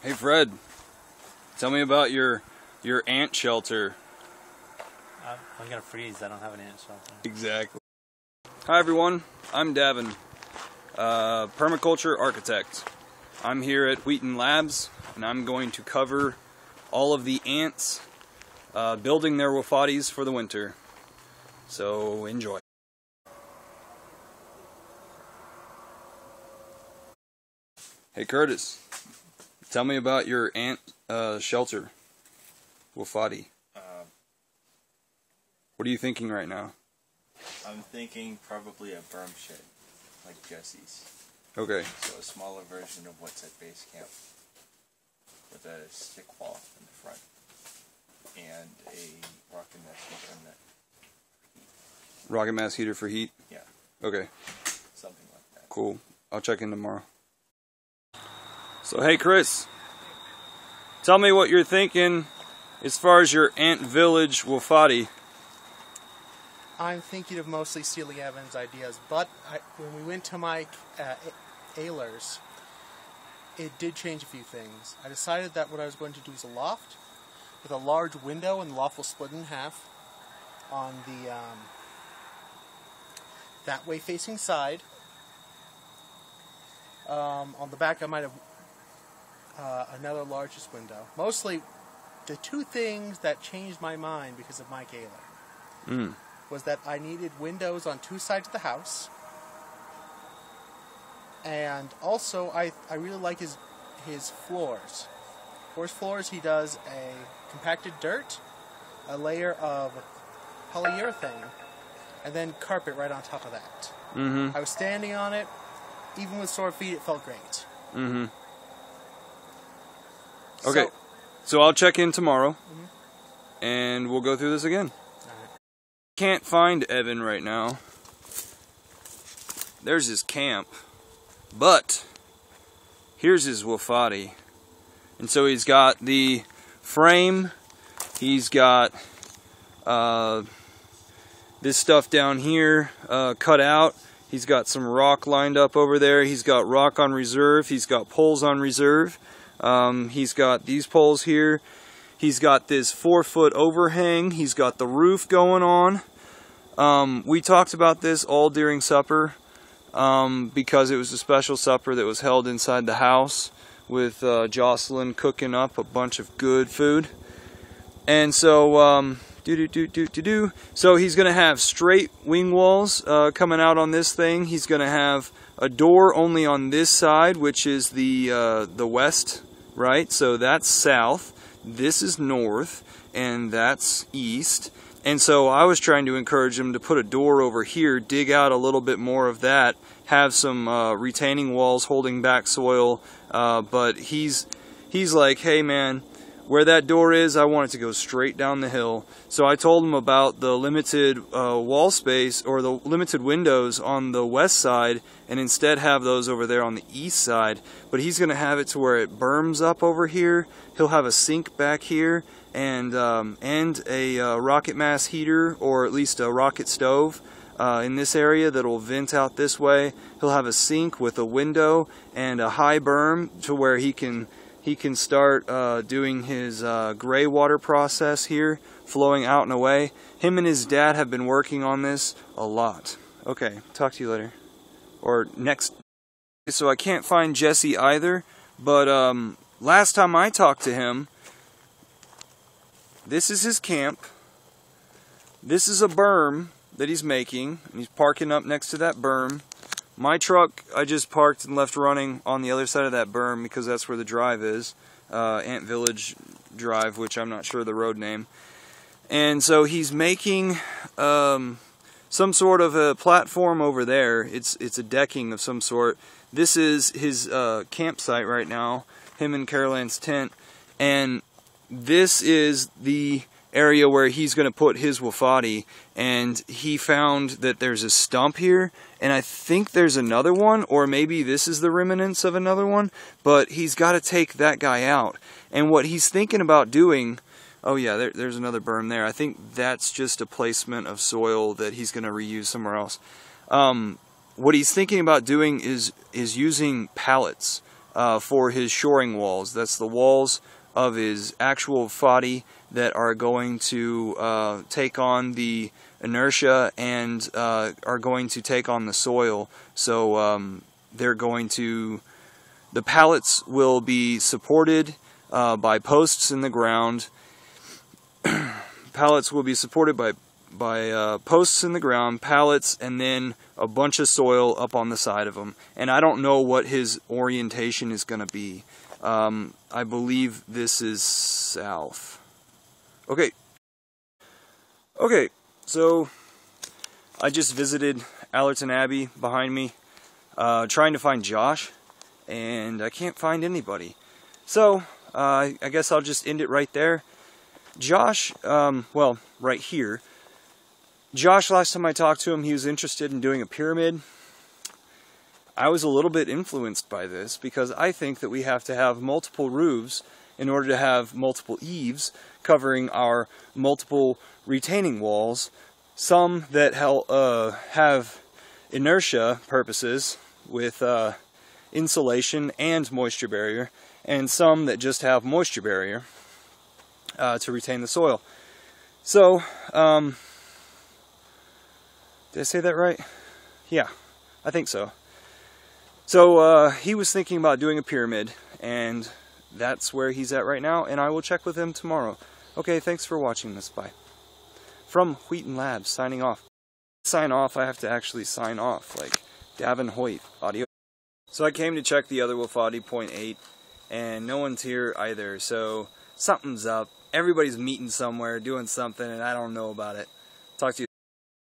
Hey Fred, tell me about your ant shelter. I'm gonna freeze. I don't have an ant shelter. Exactly. Hi everyone, I'm Davin, Permaculture Architect. I'm here at Wheaton Labs, and I'm going to cover all of the ants building their wafatis for the winter. So enjoy. Hey Curtis, tell me about your ant shelter, wafati. What are you thinking right now? I'm thinking probably a berm shed, like Jesse's. Okay. So a smaller version of what's at base camp, with a stick wall in the front, and a rocket mass heater in that. Rocket mass heater for heat? Yeah. Okay. Something like that. Cool. I'll check in tomorrow. So hey Chris, tell me what you're thinking as far as your ant village wafati. I'm thinking of mostly stealing Evan's ideas, but when we went to my Ehlers, it did change a few things. I decided that what I was going to do is a loft with a large window, and the loft will split in half on the that way facing side. On the back I might have another largest window. Mostly the two things that changed my mind because of Mike Ehler was that I needed windows on two sides of the house, and also I really like his floors. For his floors he does a compacted dirt, a layer of polyurethane, and then carpet right on top of that. I was standing on it, even with sore feet it felt great. Okay, so I'll check in tomorrow, and we'll go through this again. Can't find Evan right now. There's his camp, but here's his wafati. And so he's got the frame, he's got this stuff down here cut out. He's got some rock lined up over there. He's got rock on reserve. He's got poles on reserve. He's got these poles here. He's got this 4-foot overhang. He's got the roof going on. We talked about this all during supper because it was a special supper that was held inside the house with Jocelyn cooking up a bunch of good food. And so, so he's going to have straight wing walls coming out on this thing. He's going to have a door only on this side, which is the west, right? So that's south. This is north, and that's east. And so I was trying to encourage him to put a door over here, dig out a little bit more of that, have some retaining walls holding back soil. But he's like, hey man, where that door is, I want it to go straight down the hill. So I told him about the limited wall space, or the limited windows on the west side, and instead have those over there on the east side. But he's going to have it to where it berms up over here. He'll have a sink back here, and a rocket mass heater, or at least a rocket stove in this area that will vent out this way. He'll have a sink with a window and a high berm to where he can start doing his gray water process here, flowing out and away. Him and his dad have been working on this a lot. Okay, talk to you later. Or next. So I can't find Jesse either, but last time I talked to him, this is his camp. This is a berm that he's making, and he's parking up next to that berm. My truck, I just parked and left running on the other side of that berm because that's where the drive is. Ant Village Drive, which I'm not sure the road name. And so he's making some sort of a platform over there. It's a decking of some sort. This is his campsite right now, him and Carol Ann's tent. And this is the area where he's going to put his wafati, and he found that there's a stump here, and I think there's another one, or maybe this is the remnants of another one, but he's got to take that guy out. And what he's thinking about doing, oh yeah, there's another berm there. I think that's just a placement of soil that he's going to reuse somewhere else. What he's thinking about doing is using pallets for his shoring walls. That's the walls of his actual foddy that are going to take on the inertia and are going to take on the soil. So they're going to, the pallets will be supported by posts in the ground. Pallets will be supported by posts in the ground, pallets, and then a bunch of soil up on the side of them. And I don't know what his orientation is going to be. I believe this is south. Okay. Okay, so I just visited Allerton Abbey behind me, trying to find Josh, and I can't find anybody. So I guess I'll just end it right there. Josh, well, right here. Josh, last time I talked to him, he was interested in doing a pyramid. I was a little bit influenced by this because I think that we have to have multiple roofs in order to have multiple eaves covering our multiple retaining walls. Some that have inertia purposes with insulation and moisture barrier, and some that just have moisture barrier to retain the soil. So, did I say that right? Yeah, I think so. So he was thinking about doing a pyramid, and that's where he's at right now, and I will check with him tomorrow. Okay, thanks for watching this. Bye. From Wheaton Labs, signing off. Sign off, I have to actually sign off, like Davin, Hoyt, audio. So I came to check the other Wafadi 0.8, and no one's here either, so something's up. Everybody's meeting somewhere, doing something, and I don't know about it. Talk to you.